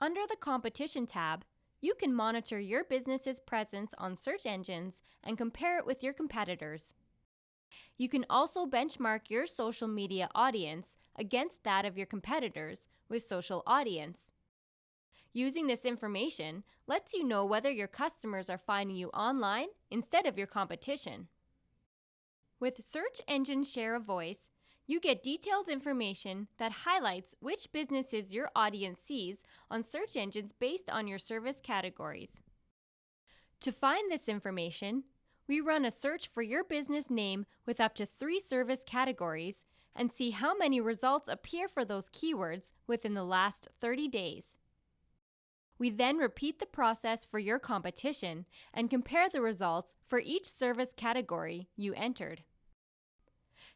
Under the Competition tab, you can monitor your business's presence on search engines and compare it with your competitors. You can also benchmark your social media audience against that of your competitors with Social Audience. Using this information lets you know whether your customers are finding you online instead of your competition. With Search Engine Share of Voice, you get detailed information that highlights which businesses your audience sees on search engines based on your service categories. To find this information, we run a search for your business name with up to 3 service categories and see how many results appear for those keywords within the last 30 days. We then repeat the process for your competition and compare the results for each service category you entered.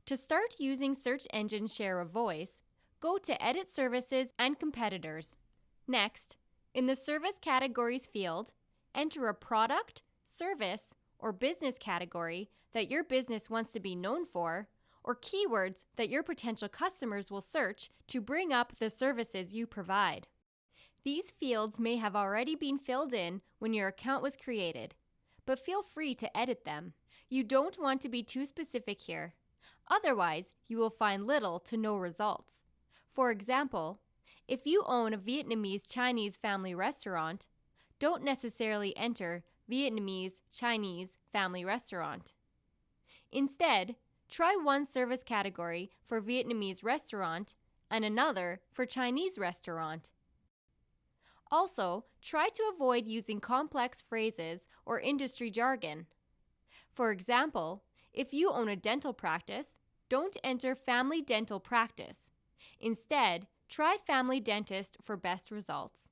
To start using Search Engine Share of Voice, go to Edit Services and Competitors. Next, in the Service Categories field, enter a product, service, or business category that your business wants to be known for, or keywords that your potential customers will search to bring up the services you provide. These fields may have already been filled in when your account was created, but feel free to edit them. You don't want to be too specific here. Otherwise, you will find little to no results. For example, if you own a Vietnamese Chinese family restaurant, don't necessarily enter Vietnamese Chinese family restaurant. Instead, try one service category for Vietnamese restaurant and another for Chinese restaurant. Also, try to avoid using complex phrases or industry jargon. For example, if you own a dental practice, don't enter family dental practice. Instead, try family dentist for best results.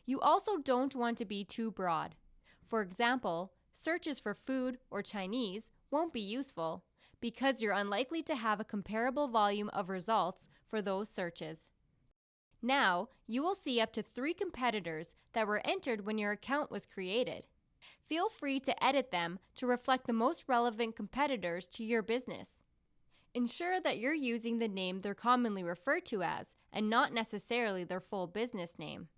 You also don't want to be too broad. For example, searches for food or Chinese won't be useful because you're unlikely to have a comparable volume of results for those searches. Now, you will see up to 3 competitors that were entered when your account was created. Feel free to edit them to reflect the most relevant competitors to your business. Ensure that you're using the name they're commonly referred to as and not necessarily their full business name.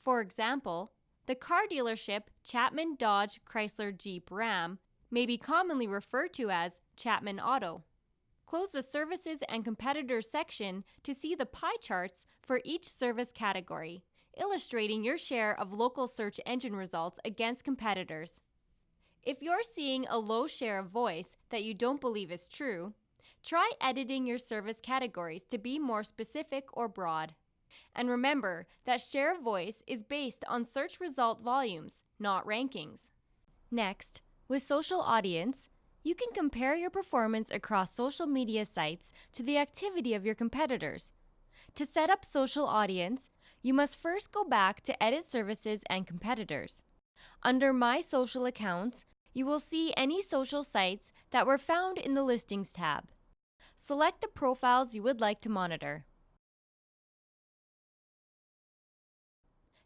For example, the car dealership Chapman Dodge Chrysler Jeep Ram may be commonly referred to as Chapman Auto. Close the Services and Competitors section to see the pie charts for each service category, illustrating your share of local search engine results against competitors. If you're seeing a low share of voice that you don't believe is true, try editing your service categories to be more specific or broad. And remember that share of voice is based on search result volumes, not rankings. Next, with Social Audience, you can compare your performance across social media sites to the activity of your competitors. To set up Social Audience, you must first go back to Edit Services and Competitors. Under My Social Accounts, you will see any social sites that were found in the Listings tab. Select the profiles you would like to monitor.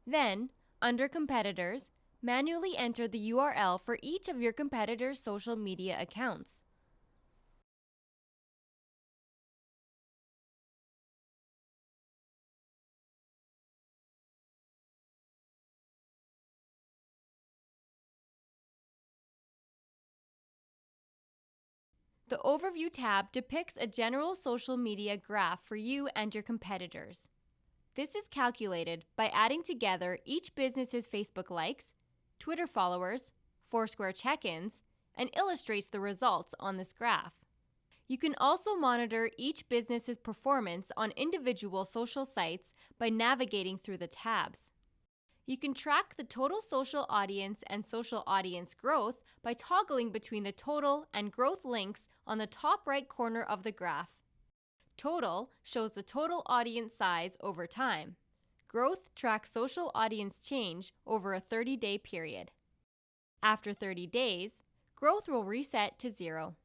Then, under Competitors, manually enter the URL for each of your competitors' social media accounts. The Overview tab depicts a general social media graph for you and your competitors. This is calculated by adding together each business's Facebook likes, Twitter followers, Foursquare check-ins, and illustrates the results on this graph. You can also monitor each business's performance on individual social sites by navigating through the tabs. You can track the total social audience and social audience growth by toggling between the total and growth links on the top right corner of the graph. Total shows the total audience size over time. Growth tracks social audience change over a 30-day period. After 30 days, growth will reset to 0.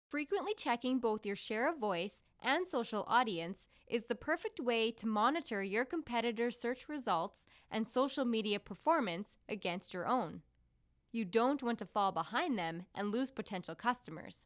Frequently checking both your share of voice and social audience is the perfect way to monitor your competitors' search results and social media performance against your own. You don't want to fall behind them and lose potential customers.